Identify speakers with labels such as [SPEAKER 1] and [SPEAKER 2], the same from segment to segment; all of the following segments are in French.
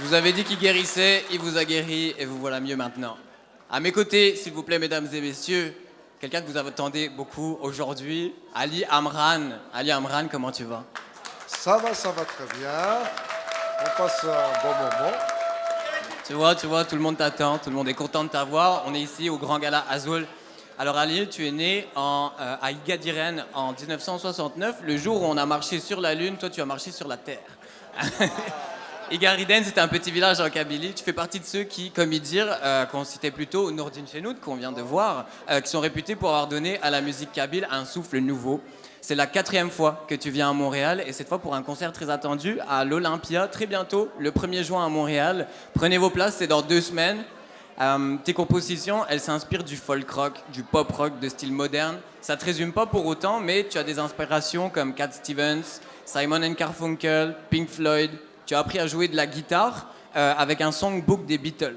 [SPEAKER 1] Je vous avais dit qu'il guérissait, il vous a guéri et vous voilà mieux maintenant. À mes côtés, s'il vous plaît, mesdames et messieurs, quelqu'un que vous attendez beaucoup aujourd'hui, Ali Amran. Ali Amran, comment tu vas?
[SPEAKER 2] Ça va très bien. On passe un bon moment.
[SPEAKER 1] Tu vois, tout le monde t'attend, tout le monde est content de t'avoir. On est ici au Grand Gala Azul. Alors Ali, tu es né à Igadiren en 1969, le jour où on a marché sur la Lune, toi tu as marché sur la Terre. Igariden, c'était un petit village en Kabylie. Tu fais partie de ceux qui, comme ils disent, qu'on citait plus tôt, Nourdine Chenoud, qu'on vient de voir, qui sont réputés pour avoir donné à la musique kabyle un souffle nouveau. C'est la 4e fois que tu viens à Montréal et cette fois pour un concert très attendu à l'Olympia, très bientôt, le 1er juin à Montréal. Prenez vos places, c'est dans 2 semaines. Tes compositions, elles s'inspirent du folk rock, du pop rock de style moderne. Ça te résume pas pour autant, mais tu as des inspirations comme Cat Stevens, Simon & Garfunkel, Pink Floyd. Tu as appris à jouer de la guitare avec un songbook des Beatles.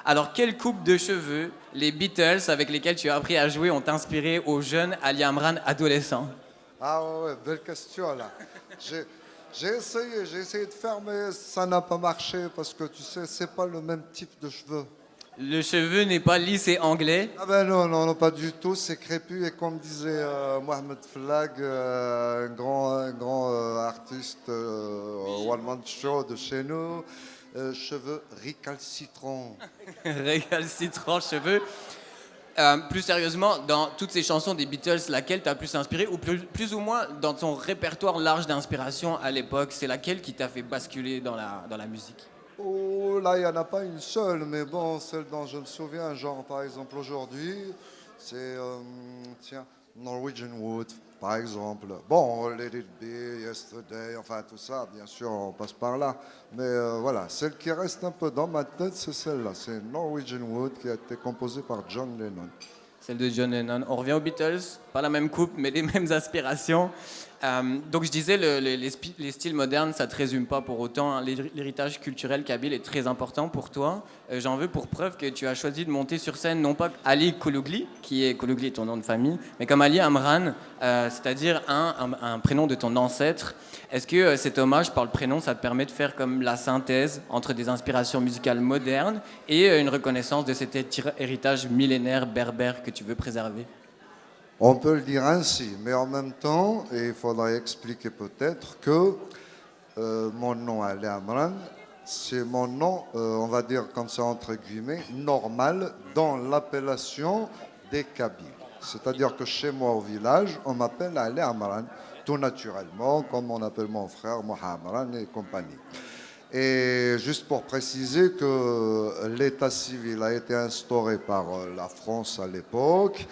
[SPEAKER 1] Alors, quelle coupe de cheveux les Beatles avec lesquels tu as appris à jouer ont inspiré au jeune Ali Amran adolescent?
[SPEAKER 2] Ah ouais, belle question là. J'ai essayé de faire, mais ça n'a pas marché parce que tu sais, c'est pas le même type de cheveux.
[SPEAKER 1] Le cheveu n'est pas lisse et anglais.
[SPEAKER 2] Ah ben non, pas du tout, c'est crépus et comme disait Mohamed Flag, un grand artiste One Man Show de chez nous, cheveux récalcitrants.
[SPEAKER 1] Récalcitrant cheveux. Plus sérieusement, dans toutes ces chansons des Beatles, laquelle t'a plus inspiré ou plus ou moins dans ton répertoire large d'inspiration à l'époque, c'est laquelle qui t'a fait basculer dans la musique?
[SPEAKER 2] Oh là, il n'y en a pas une seule, mais bon, celle dont je me souviens, genre par exemple aujourd'hui, c'est, tiens, Norwegian Wood, par exemple. Bon, Let It Be, Yesterday, enfin tout ça, bien sûr, on passe par là. Mais voilà, celle qui reste un peu dans ma tête, c'est celle-là. C'est Norwegian Wood qui a été composée par John Lennon.
[SPEAKER 1] Celle de John Lennon. On revient aux Beatles, pas la même coupe, mais les mêmes aspirations. Donc je disais, les styles modernes, ça te résume pas pour autant, hein. L'héritage culturel kabyle est très important pour toi. J'en veux pour preuve que tu as choisi de monter sur scène, non pas Ali Koulougli, Koulougli est ton nom de famille, mais comme Ali Amran, c'est-à-dire un prénom de ton ancêtre. Est-ce que cet hommage par le prénom, ça te permet de faire comme la synthèse entre des inspirations musicales modernes et une reconnaissance de cet héritage millénaire berbère que tu veux préserver?
[SPEAKER 2] On peut le dire ainsi, mais en même temps, et il faudrait expliquer peut-être que mon nom Ali Amran, c'est mon nom, on va dire comme ça entre guillemets, normal dans l'appellation des Kabyles. C'est-à-dire que chez moi au village, on m'appelle Ali Amran, tout naturellement, comme on appelle mon frère Mohamed Amran et compagnie. Et juste pour préciser que l'état civil a été instauré par la France à l'époque,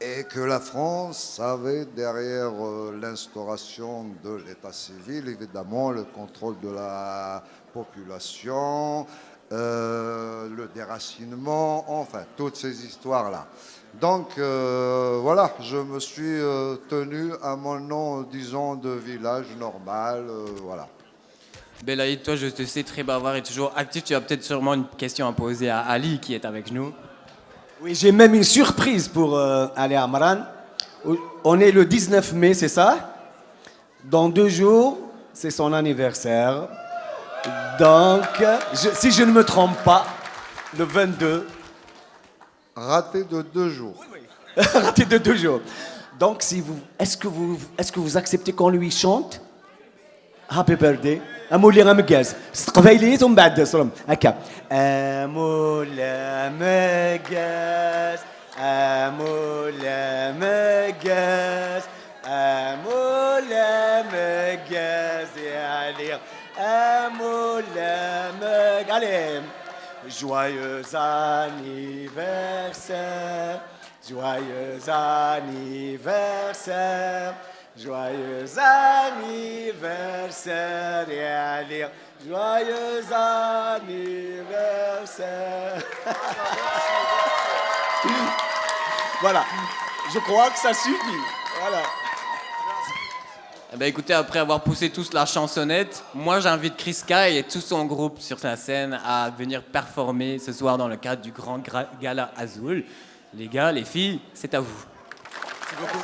[SPEAKER 2] et que la France avait derrière l'instauration de l'état civil, évidemment, le contrôle de la population, le déracinement, enfin, toutes ces histoires-là. Donc, voilà, je me suis tenu à mon nom, disons, de village normal, voilà.
[SPEAKER 1] Belaïd, toi, je te sais très bavard et toujours actif. Tu as peut-être sûrement une question à poser à Ali qui est avec nous.
[SPEAKER 3] Oui, j'ai même une surprise pour Ali Amran. On est le 19 mai, c'est ça? Dans 2 jours, c'est son anniversaire. Donc, si je ne me trompe pas, le 22.
[SPEAKER 2] Raté de 2 jours.
[SPEAKER 3] Oui. Raté de 2 jours. Donc, est-ce que vous acceptez qu'on lui chante Happy birthday. أمولي غمجاز استقبيلي ثم بعد صرم هكا أمولا مجاز أمولا مجاز أمولا مجاز يا علي أمولا مجاز allez joyeux anniversaire joyeux anniversaire Joyeux anniversaire, Ali. Joyeux anniversaire. Voilà. Je crois que ça suffit. Voilà.
[SPEAKER 1] Eh ben, écoutez, après avoir poussé tous la chansonnette, moi j'invite Chris Sky et tout son groupe sur la scène à venir performer ce soir dans le cadre du Grand Gala Azul. Les gars, les filles, c'est à vous.
[SPEAKER 3] Merci beaucoup.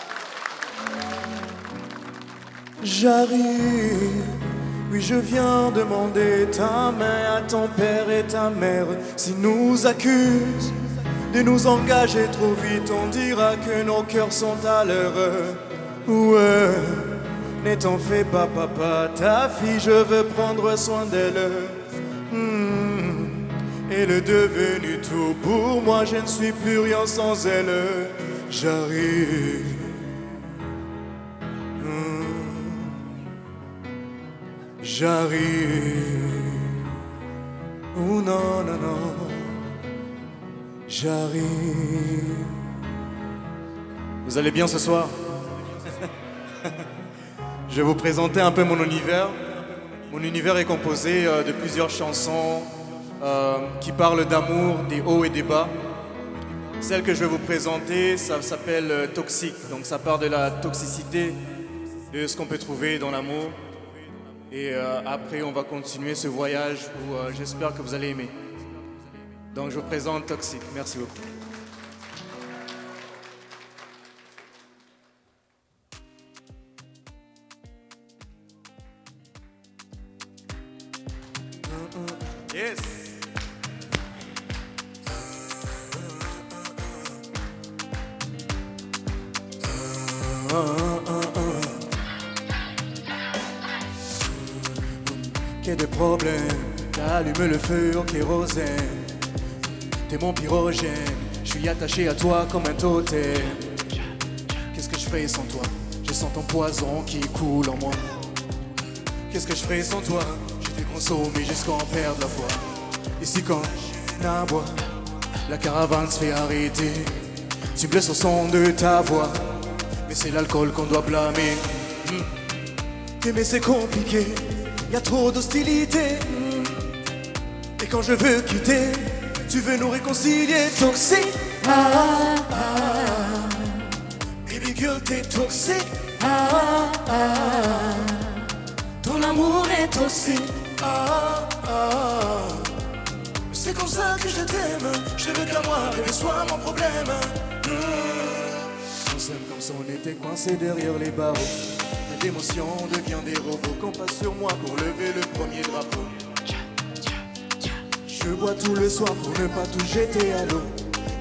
[SPEAKER 4] J'arrive Oui, je viens demander ta main à ton père et ta mère. S'ils nous accusent de nous engager trop vite, on dira que nos cœurs sont à l'heure. Ouais, ne t'en fais pas, papa, ta fille, je veux prendre soin d'elle. Elle est devenue tout pour moi, je ne suis plus rien sans elle. J'arrive. J'arrive. Oh non, non, non. J'arrive. Vous allez bien ce soir? Je vais vous présenter un peu mon univers. Mon univers est composé de plusieurs chansons qui parlent d'amour, des hauts et des bas. Celle que je vais vous présenter, ça s'appelle Toxique. Donc ça part de la toxicité, de ce qu'on peut trouver dans l'amour. Et après, on va continuer ce voyage où j'espère que vous allez aimer. Donc je vous présente Toxique. Merci beaucoup. Yes. Qu'il y ait des problèmes, t'allumes le feu au kérosène. T'es mon pyrogène, je suis attaché à toi comme un totem. Qu'est-ce que je ferais sans toi? Je sens ton poison qui coule en moi. Qu'est-ce que je ferais sans toi? Je t'ai consommé jusqu'à en perdre la foi. Ici quand n'aboie, la caravane se fait arrêter. Tu blesses au son de ta voix, mais c'est l'alcool qu'on doit blâmer. Mais c'est compliqué, y a trop d'hostilité. Et quand je veux quitter, tu veux nous réconcilier. Toxique, baby girl, t'es toxique. Ton amour est toxique. C'est comme ça que je t'aime. Je veux qu'à moi, bébé, sois mon problème. On s'aime comme si on était coincés derrière les barreaux. L'émotion devient des robots qu'on passe sur moi pour lever le premier drapeau. Je bois tout le soir pour ne pas tout jeter à l'eau.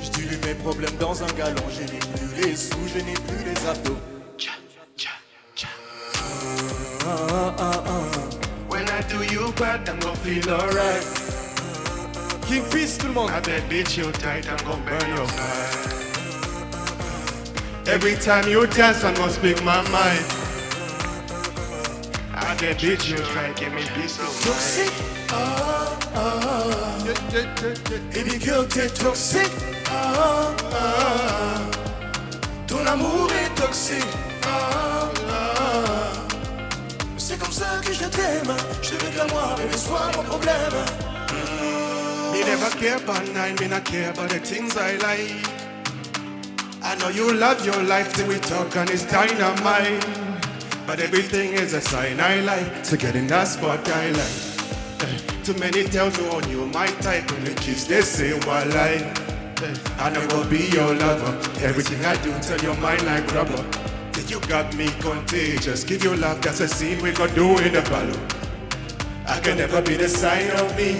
[SPEAKER 4] Je dilue mes problèmes dans un galon. Je n'ai plus les sous, je n'ai plus les abdos.
[SPEAKER 5] When I do you bad, I'm gonna feel alright.
[SPEAKER 4] King Peace tout le monde.
[SPEAKER 5] I bet bitch you tight, I'm gonna burn your fire. Every time you dance, I'm gonna speak my mind. I bet bitch you try, give me peace of
[SPEAKER 4] Toxique. Baby girl, t'es toxique. Ton amour est toxique. C'est comme ça que je t'aime. Je veux que moi, bébé, sois mon problème.
[SPEAKER 5] Me never care about nine, me not care about the things I like. I know you love your life till we talk and it's dynamite. But everything is a sign I like, to get in that spot I like. Too many tell you on you my type, when the kids they say what lie. I know go be your lover, everything I do tell your mind like rubber. You got me contagious, give you love, that's a scene we gon' do in the ballon. I can never be the side of me,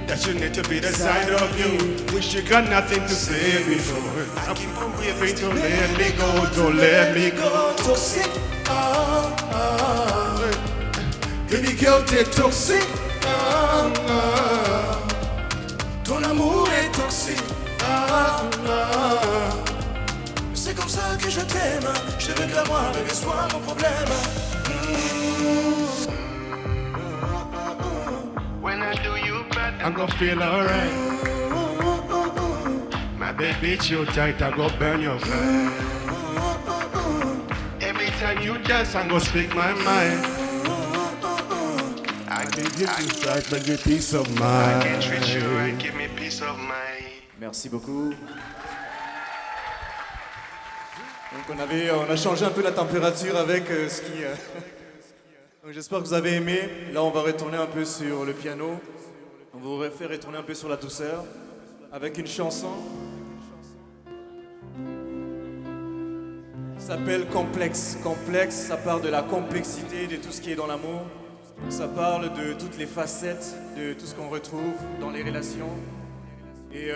[SPEAKER 5] that you need to be the side of you. Wish you got nothing to say before. I keep on waiting to let me go, to let me go.
[SPEAKER 4] Toxique. Baby girl, t'es toxique. Ton amour est toxique. C'est comme ça que je t'aime. Je veux que moi, bébé, sois mon problème.
[SPEAKER 5] When I do you bad, I'm gonna feel alright. My baby, bitch, you tight, I go burn your fire. Every time you dance, I'm gonna speak my mind. I give you peace, but give peace of mind. I can treat you right, give me peace of mind.
[SPEAKER 4] Merci beaucoup. Donc on a changé un peu la température avec ce qui... Donc j'espère que vous avez aimé. Là on va retourner un peu sur le piano. On va vous faire retourner un peu sur la douceur avec une chanson. Ça s'appelle Complexe. Complexe, ça part de la complexité de tout ce qui est dans l'amour. Ça parle de toutes les facettes, de tout ce qu'on retrouve dans les relations. Et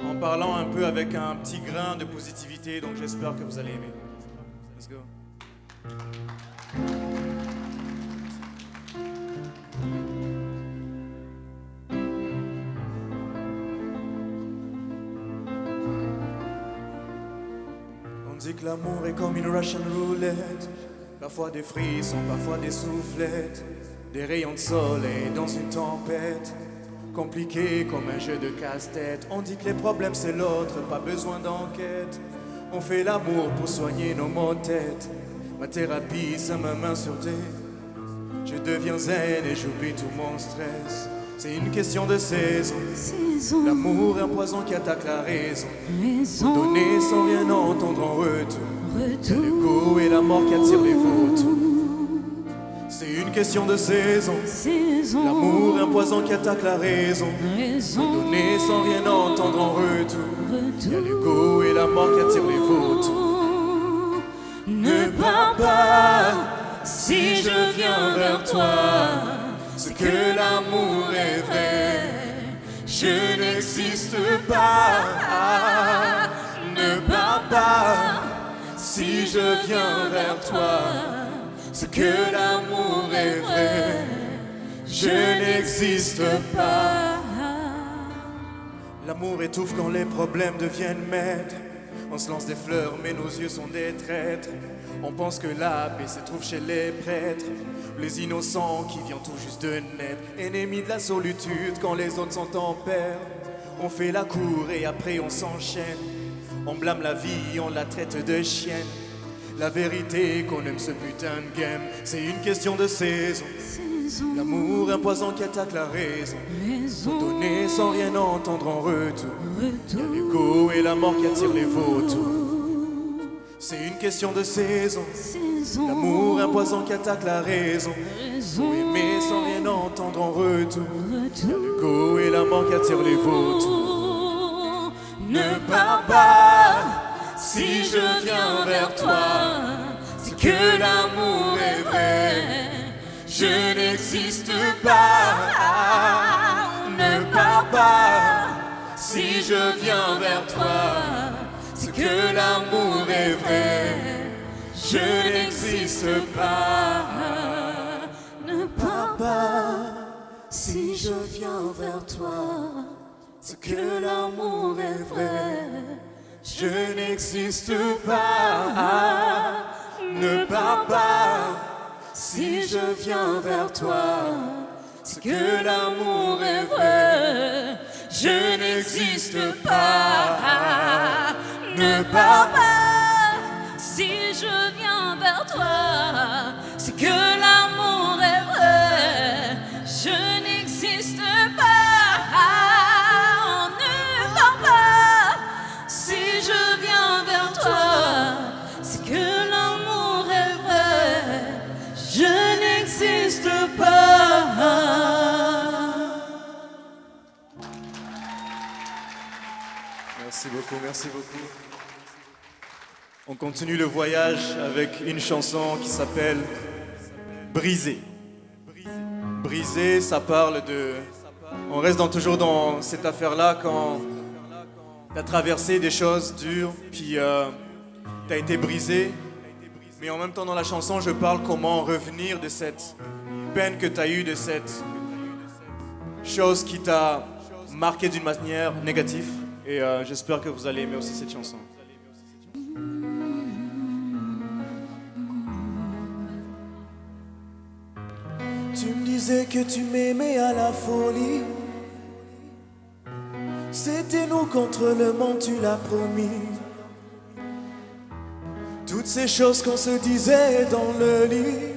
[SPEAKER 4] en parlant un peu avec un petit grain de positivité, donc j'espère que vous allez aimer. Let's go. On dit que l'amour est comme une Russian roulette. Parfois des frissons, parfois des soufflettes. Des rayons de soleil dans une tempête. Compliqué comme un jeu de casse-tête. On dit que les problèmes c'est l'autre, pas besoin d'enquête. On fait l'amour pour soigner nos maux de tête. Ma thérapie, c'est ma main sur tes. Je deviens zen et j'oublie tout mon stress. C'est une question de saison. L'amour est un poison qui attaque la raison. Donner sans rien entendre en retour. C'est l'ego et la mort qui attirent les vautours. C'est une question de saison. L'amour est un poison qui attaque la raison. Donner sans rien entendre en retour. Y'a l'ego et la mort qui attirent les vautours.
[SPEAKER 6] Ne pars pas si je viens vers toi.
[SPEAKER 4] Ce que l'amour est vrai, je n'existe pas. Ne pars pas si je viens vers toi. Ce que l'amour est vrai, je n'existe pas. L'amour étouffe quand les problèmes deviennent maîtres. On se lance des fleurs mais nos yeux sont des traîtres. On pense que la paix se trouve chez les prêtres. Les innocents qui viennent tout juste de naître. Ennemis de la solitude quand les autres sont en perte. On fait la cour et après on s'enchaîne. On blâme la vie, on la traite de chienne. La vérité qu'on aime ce putain de game, c'est une question de saison. L'amour est un poison qui attaque la raison. Faut donner sans rien entendre en retour. Y'a l'ego et la mort qui attirent les vautours. C'est une question de saison. L'amour est un poison qui attaque la raison. Faut aimer sans rien entendre en retour. Y'a l'ego et la mort qui attirent les vautours.
[SPEAKER 6] Ne pars pas si je viens vers toi. C'est que l'amour est vrai. Je n'existe pas. Ne pars pas si je viens vers toi. C'est que l'amour est vrai. Je n'existe pas. Ne pars pas si je viens vers toi. C'est que l'amour est vrai.
[SPEAKER 4] Je n'existe pas. Ne pars pas si je viens vers toi.
[SPEAKER 6] C'est que l'amour est vrai. Je n'existe pas. Ne pars pas si je viens vers toi. C'est que l'amour est vrai. Je n'existe pas. Ne pars pas si je viens vers toi. C'est que l'amour est vrai. Je n'existe pas.
[SPEAKER 4] Merci beaucoup, merci beaucoup. On continue le voyage avec une chanson qui s'appelle Brisé. Brisé, ça parle de... On reste toujours dans cette affaire-là quand t'as traversé des choses dures, puis t'as été brisé. Mais en même temps, dans la chanson, je parle comment revenir de cette peine que t'as eue, de cette chose qui t'a marqué d'une manière négative. Et j'espère que vous allez aimer aussi cette chanson.
[SPEAKER 7] Tu me disais que tu m'aimais à la folie. C'était nous contre le monde, tu l'as promis. Toutes ces choses qu'on se disait dans le lit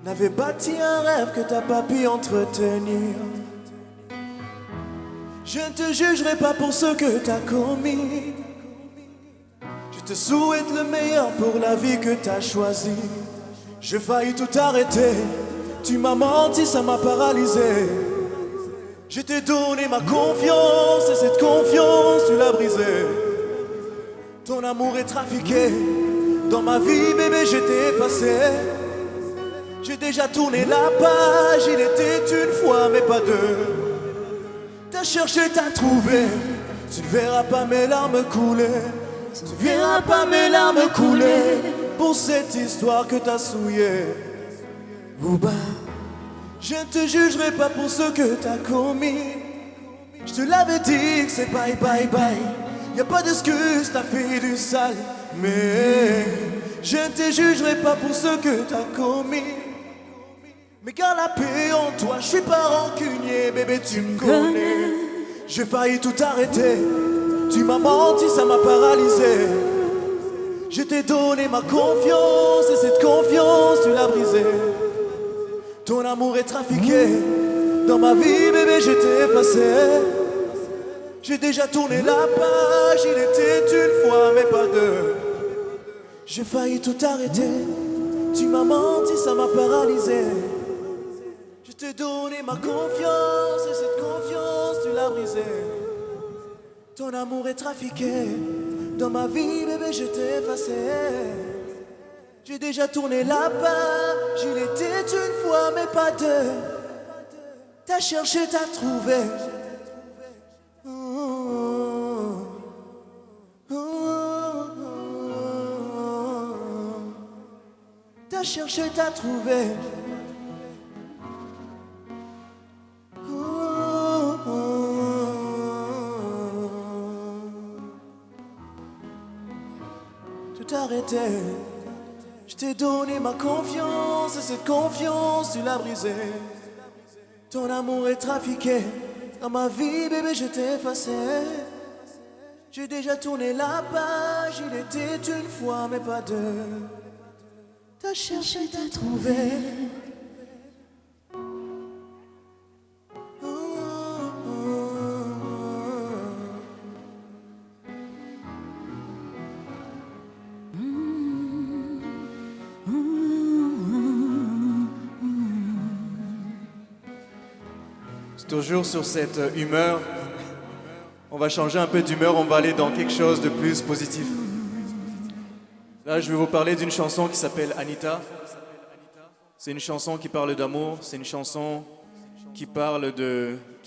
[SPEAKER 7] n'avaient bâti un rêve que t'as pas pu entretenir. Je ne te jugerai pas pour ce que t'as commis. Je te souhaite le meilleur pour la vie que t'as choisie. J'ai failli tout arrêter. Tu m'as menti, ça m'a paralysé. Je t'ai donné ma confiance et cette confiance, tu l'as brisée. Ton amour est trafiqué. Dans ma vie, bébé, j'étais effacé. J'ai déjà tourné la page, il était une fois mais pas deux. T'as cherché, t'as trouvé, tu ne verras pas mes larmes couler. Tu ne verras pas mes larmes couler pour cette histoire que t'as souillée. Booba, je ne te jugerai pas pour ce que t'as commis. Je te l'avais dit que c'est bye bye bye. Y'a pas d'excuse, t'as fait du sale. Mais je ne te jugerai pas pour ce que t'as commis. Mais garde la paix en toi, je suis pas rancunier, bébé tu me connais. J'ai failli tout arrêter, tu m'as menti, ça m'a paralysé. Je t'ai donné ma confiance et cette confiance tu l'as brisée. Ton amour est trafiqué, dans ma vie bébé je t'ai effacé. J'ai déjà tourné la page, il était une fois mais pas deux. J'ai failli tout arrêter, tu m'as menti, ça m'a paralysé. Je t'ai donné ma confiance et cette confiance tu l'as brisée. Ton amour est trafiqué, dans ma vie bébé je t'ai effacé. J'ai déjà tourné la page, il était une fois mais pas deux. T'as cherché, t'as trouvé. T'as cherché, t'as trouvé. Tout arrêté. Je t'ai donné ma confiance et cette confiance tu l'as brisée. Ton amour est trafiqué, dans ma vie bébé je t'ai effacé. J'ai déjà tourné la page, il était une fois mais pas deux. T'as cherché, t'as trouvé.
[SPEAKER 4] Toujours sur cette humeur, on va changer un peu d'humeur, on va aller dans quelque chose de plus positif. Là, je vais vous parler d'une chanson qui s'appelle Anita. C'est une chanson qui parle d'amour, c'est une chanson qui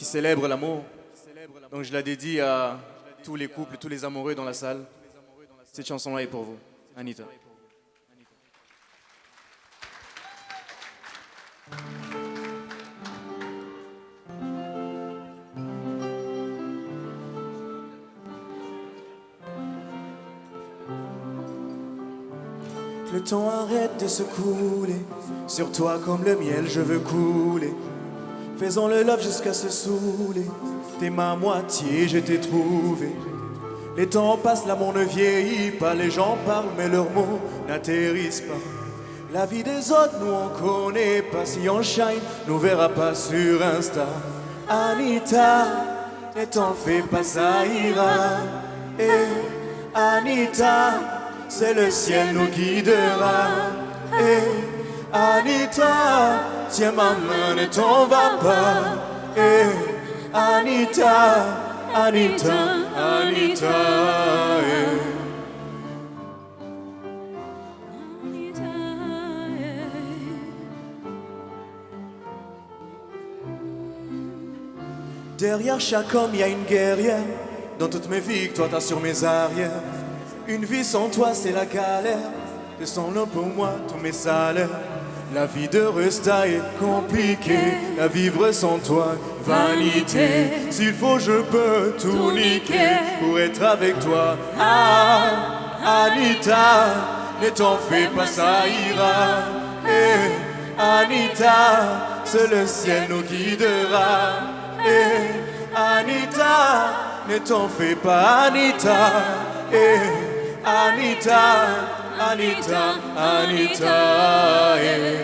[SPEAKER 4] célèbre l'amour. Donc je la dédie à tous les couples, tous les amoureux dans la salle. Cette chanson-là est pour vous, Anita.
[SPEAKER 7] Le temps arrête de se couler, sur toi comme le miel je veux couler. Faisons le love jusqu'à se saouler, t'es ma moitié, je t'ai trouvé. Les temps passent, l'amour ne vieillit pas, les gens parlent mais leurs mots n'atterrissent pas. La vie des autres, nous on connaît pas, si on shine, nous verra pas sur Insta. Anita, ne t'en fais pas, ça ira. Et Anita, c'est le ciel nous guidera. Et Anita, tiens ma main, ne t'en va pas. Et Anita, Anita, Anita. Derrière chaque homme, il y a une guerrière. Dans toutes mes victoires, t'as sur mes arrières. Une vie sans toi, c'est la galère. De son nom pour moi, tous mes salaires. La vie de Resta est compliquée. La vivre sans toi, vanité. S'il faut, je peux tout niquer pour être avec toi. Ah, Anita, ne t'en fais pas, ça ira. Eh, Anita, c'est le ciel nous guidera. Eh, Anita, ne t'en fais pas, Anita. Eh, Anita, Anita, Anita. Eh.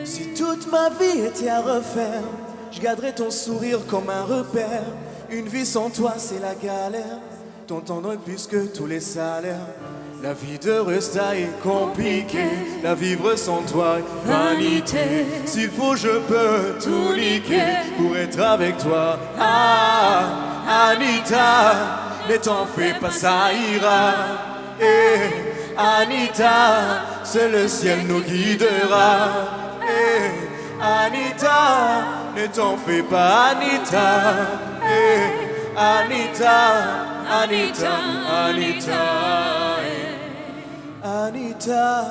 [SPEAKER 7] Si toute ma vie était à refaire, je garderais ton sourire comme un repère. Une vie sans toi, c'est la galère. T'entendrais plus que tous les salaires. La vie de Resta est compliquée. La vivre sans toi, vanité. S'il faut, je peux tout niquer pour être avec toi. Ah, Anita, ne t'en fais pas, ça ira. Eh, Anita, c'est le ciel nous guidera. Eh, Anita, ne t'en fais pas, Anita. Eh, Anita, Anita, Anita. Eh. Anita,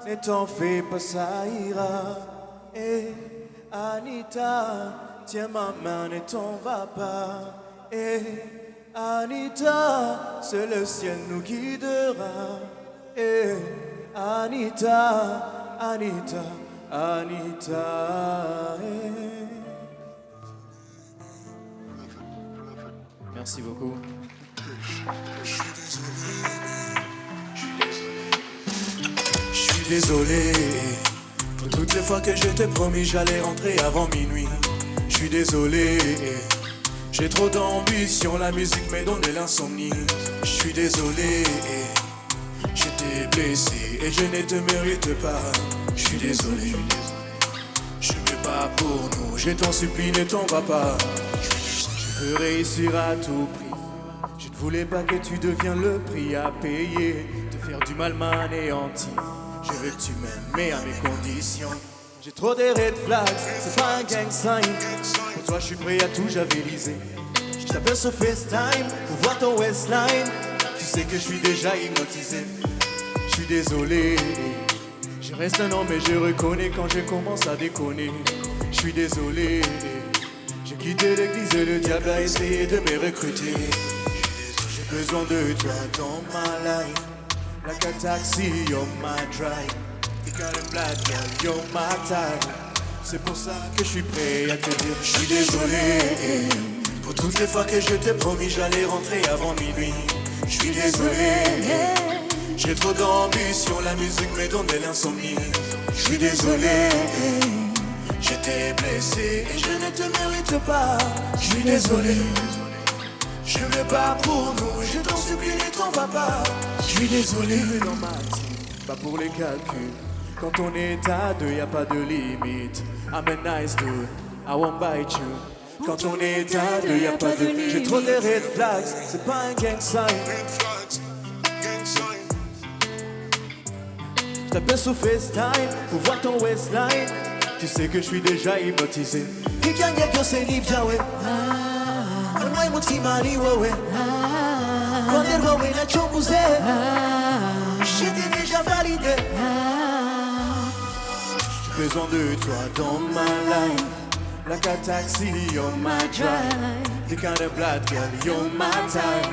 [SPEAKER 7] ne t'en fais pas, ça ira. Eh, Anita, tiens ma main, ne t'en va pas. Eh, Anita, c'est le ciel nous guidera. Eh, Anita, Anita, Anita. Eh. Merci beaucoup. Je suis désolé pour toutes les fois que je t'ai promis j'allais rentrer avant minuit. Je suis désolé, j'ai trop d'ambition, la musique m'a donné l'insomnie. Je suis désolé, j'étais blessé et je ne te mérite pas. Je suis désolé, je ne veux pas pour nous, je t'en supplie ne t'en vas pas. Je veux réussir à tout prix. Je ne voulais pas que tu deviennes le prix à payer. Te faire du mal m'anéantit. Je veux que tu m'aimes, mais à mes conditions. J'ai trop de red flags, c'est pas un gang sign. Pour toi, je suis prêt à tout javeliser. Je t'appelle sur FaceTime pour voir ton waistline. Tu sais que je suis déjà hypnotisé. Je suis désolé, je reste un homme, mais je reconnais quand je commence à déconner. Je suis désolé, j'ai quitté l'église et le diable a essayé de me recruter. J'ai besoin de toi dans ma life. Like a taxi, you're my drive. You got a black girl, you're my type. C'est pour ça que je suis prêt à te dire je suis désolé pour toutes les fois que je t'ai promis j'allais rentrer avant minuit. Je suis désolé, j'ai trop d'ambition, la musique me donne de l'insomnie. Je suis désolé, j'étais blessé et je ne te mérite pas. Je suis désolé, je veux pas pour nous, je t'en supplie ne t'en vas pas. Je suis désolé dans ma team, pas pour les calculs. Quand on est à deux, y a pas de limite. I'm a nice dude, I won't bite you. Quand on est à deux, y a pas de limite. J'ai trop de red flags, c'est pas un gang sign. Je t'appelle sur FaceTime pour voir ton waistline. Tu sais que je suis déjà hypnotisé. Kikanya kyo se libja we. Anwai mutimari wewe. Konerwa we na chokuze. J'étais déjà validé. J'ai besoin de toi dans ma life. Like a taxi, you're my drive. The kind of black girl, you're my type.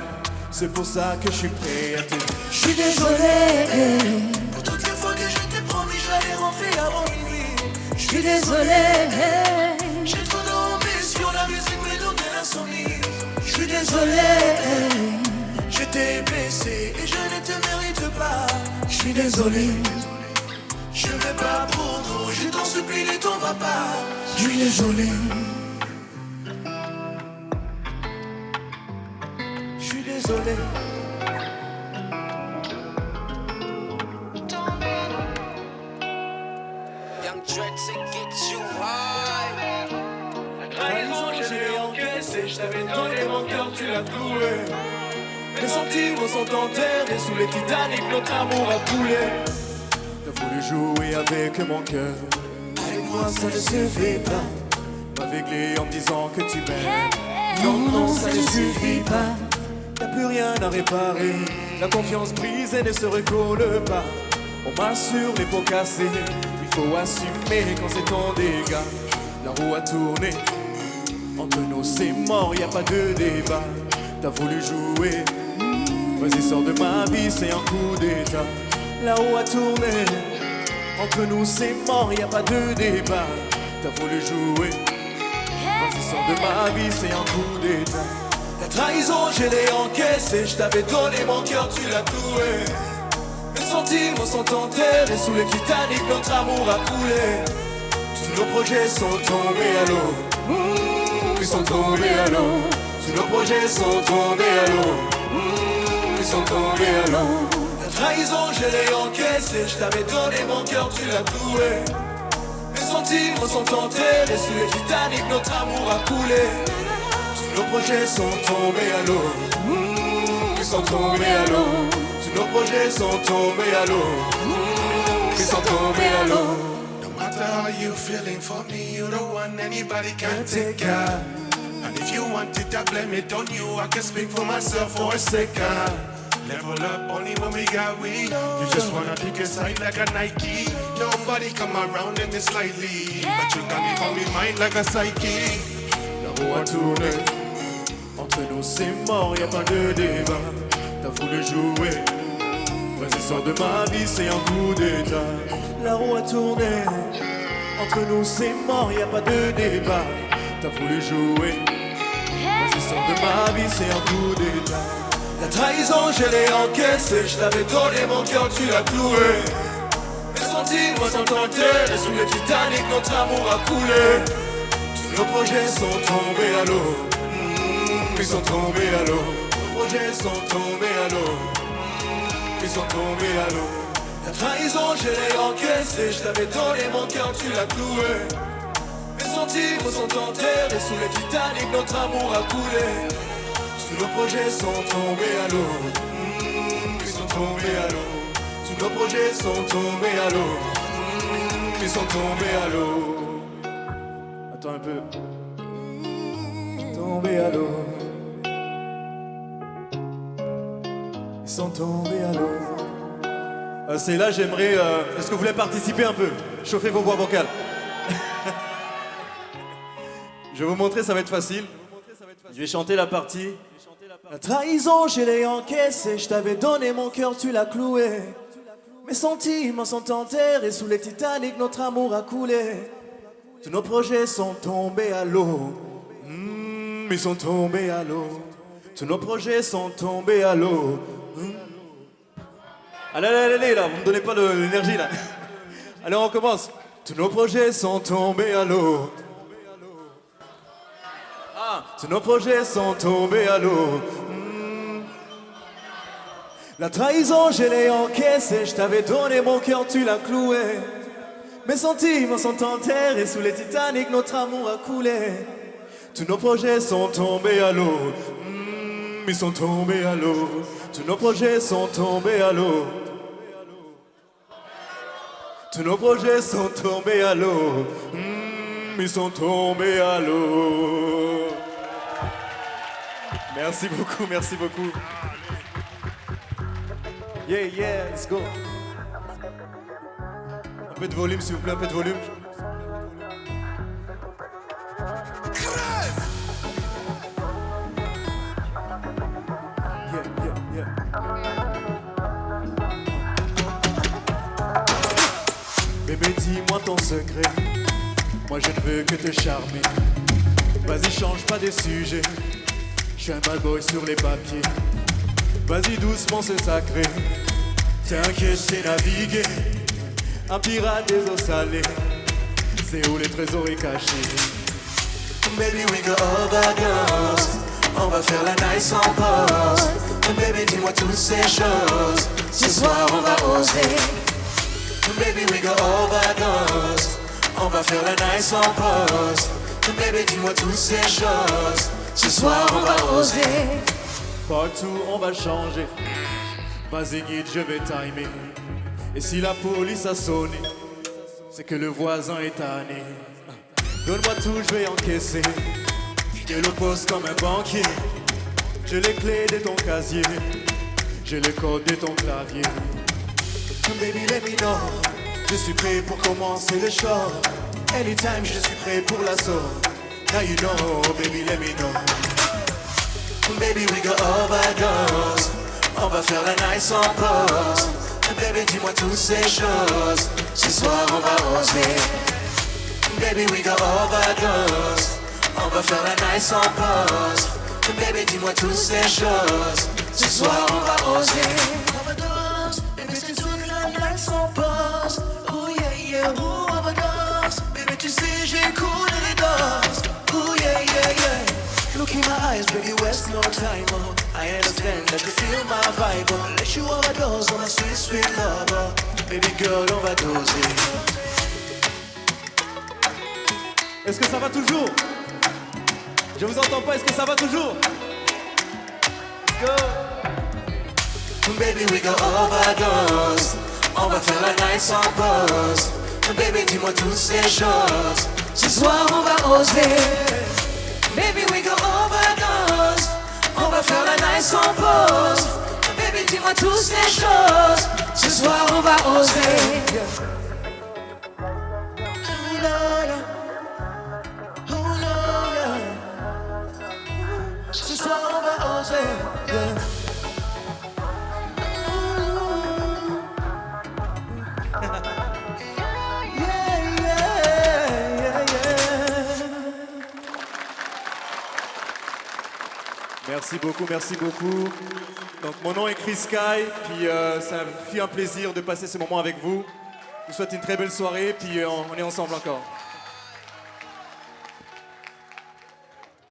[SPEAKER 7] C'est pour ça que je suis prêt à te dire je suis désolé pour toutes les fois que je t'ai promis j'allais rentrer avant minuit. Je suis désolé, j'ai trop d'ambition, la musique me donne de l'insomnie. Je suis désolé, j'étais blessé et je ne te mérite pas. Je suis désolé, je vais pas pour nous, je t'en supplie ne t'en vas pas. Je suis désolé. Je suis désolé.
[SPEAKER 8] Young Dread to get you high.
[SPEAKER 7] Trahison, je l'ai encaissé, je t'avais donné mon cœur, tu l'as cloué. Les sentiments sont enterrés sous les Titanic, notre amour a coulé. T'as voulu jouer avec mon cœur, avec moi ça ne suffit pas. M'aveugler en me disant que tu m'aimes, non, non, ça ne suffit pas. Y'a plus rien à réparer, la confiance brisée ne se recolle pas. On m'assure les pots cassés, il faut assumer quand c'est ton dégât. La roue a tourné, entre nous c'est mort, y a pas de débat. T'as voulu jouer, vas-y sors de ma vie, c'est un coup d'état. La roue a tourné, entre nous c'est mort, y a pas de débat. T'as voulu jouer, vas-y sors de ma vie, c'est un coup d'état. La trahison je l'ai encaissée, je t'avais donné mon cœur, tu l'as cloué. Mes sentiments sont enterrés sous les Titanic, notre amour a coulé. Tous nos projets sont tombés à l'eau. Ils sont tombés à l'eau. Tous nos projets sont tombés à l'eau. Ils sont tombés à l'eau. La trahison je l'ai encaissée, je t'avais donné mon cœur, tu l'as cloué. Mes sentiments sont enterrés sous les Titanic, notre amour a coulé. Tous nos projets sont tombés à l'eau. Ils sont tombés à l'eau. Tous nos projets sont tombés à l'eau. Ils sont tombés à l'eau.
[SPEAKER 5] No matter how you feeling for me, you're the one anybody can take care. And if you want it, I blame it on you. I can speak for myself for a second. Level up only when we got weed. You just wanna pick a side like a Nike. Nobody come around in this slightly, but you got me on my mind like a psyche.
[SPEAKER 7] La roue a tourné. Entre nous c'est mort, y'a pas de débat. T'as voulu jouer. Vas-y sors de ma vie, c'est un coup d'état. La roue a tourné. Entre nous c'est mort, y'a pas de débat. T'as voulu jouer. Vas-y sors de ma vie, c'est un coup d'état. La trahison, je l'ai encaissée. Je t'avais donné mon cœur, tu l'as cloué. Mes sentiments sont tentés. Et sous le Titanic, notre amour a coulé. Tous nos projets sont tombés à l'eau. Ils sont tombés à l'eau. Nos projets sont tombés à l'eau. Ils sont tombés à l'eau. La trahison, je l'ai encaissée. Je t'avais donné mon cœur, tu l'as cloué. Mes sentiments sont tentés. Et sous le Titanic, notre amour a coulé. Tous nos projets sont tombés à l'eau. Ils sont tombés à l'eau. Tous nos projets sont tombés à l'eau. Ils sont tombés à l'eau. Attends un peu. Tombés à l'eau. Ils sont tombés à l'eau. C'est là, j'aimerais. Est-ce que vous voulez participer un peu? Chauffez vos voix vocales. Je vais vous montrer, ça va être facile. Je vais chanter la partie. La trahison, je l'ai encaissée. Je t'avais donné mon cœur, tu l'as cloué. Mes sentiments sont enterrés. Sous les Titanic, notre amour a coulé. Tous nos projets sont tombés à l'eau. Ils sont tombés à l'eau. Tous nos projets sont tombés à l'eau. Allez, allez, allez, là, vous me donnez pas l'énergie, là. Allez, on recommence. Tous nos projets sont tombés à l'eau. Tous nos projets sont tombés à l'eau. La trahison, je l'ai encaissée. Je t'avais donné mon cœur, tu l'as cloué. Mes sentiments sont enterrés. Sous les Titanic, notre amour a coulé. Tous nos projets sont tombés à l'eau. Ils sont tombés à l'eau. Tous nos projets sont tombés à l'eau. Tous nos projets sont tombés à l'eau. Ils sont tombés à l'eau. Merci beaucoup, merci beaucoup. Yeah, yeah, let's go. Un peu de volume, s'il vous plaît, un peu de volume. Yeah, yeah, yeah. Bébé, dis-moi ton secret. Moi, je ne veux que te charmer. Vas-y, change pas de sujet. Je suis un bad boy sur les papiers. Vas-y doucement, c'est sacré. T'inquiète, c'est naviguer. Un pirate des eaux salées. C'est où les trésors est caché.
[SPEAKER 9] Baby, we go overdose. On va faire la nice en pause. Baby, dis-moi toutes ces choses. Ce soir, on va oser. Baby, we go overdose. On va faire la nice en pause. Baby, dis-moi toutes ces choses. Ce soir, on va oser.
[SPEAKER 7] Partout, on va changer. Vas-y, guide, je vais timer. Et si la police a sonné, c'est que le voisin est tanné. Donne-moi tout, je vais encaisser. Je te le pose comme un banquier. J'ai les clés de ton casier. J'ai le code de ton clavier. Baby, let me know. Je suis prêt pour commencer le show. Anytime, je suis prêt pour l'assaut. Now you know, baby, let me know.
[SPEAKER 9] Baby, we go overdose. On va faire la nice en pause. Baby, dis-moi toutes ces choses. Ce soir, on va oser. Baby, we go overdose. On va faire la nice en pause. Baby, dis-moi toutes ces choses. Ce soir, on va oser. Overdose. Baby, c'est toute la nice en pause. Oh yeah, yeah, oh overdose. Baby, tu sais, j'ai coulé les doses. Oh yeah, yeah, yeah. Look in my eyes, baby, waste no time, oh. I understand that you feel my vibe, oh. Let you overdose on a sweet, sweet love, oh. Baby girl, on va doser.
[SPEAKER 7] Est-ce que ça va toujours? Je vous entends pas, est-ce que ça va toujours? Go.
[SPEAKER 9] Baby, we go overdose. On va faire la night sans pause. Baby, dis-moi toutes ces choses. Ce soir, on va oser. Baby, we go overdose. On va faire la night sans pause. Baby, dis-moi toutes ces choses. Ce soir, on va oser. Ce soir, on va oser.
[SPEAKER 7] Merci beaucoup, merci beaucoup. Donc mon nom est Chris Sky, puis ça fut un plaisir de passer ce moment avec vous. Je vous souhaite une très belle soirée, puis on est ensemble encore.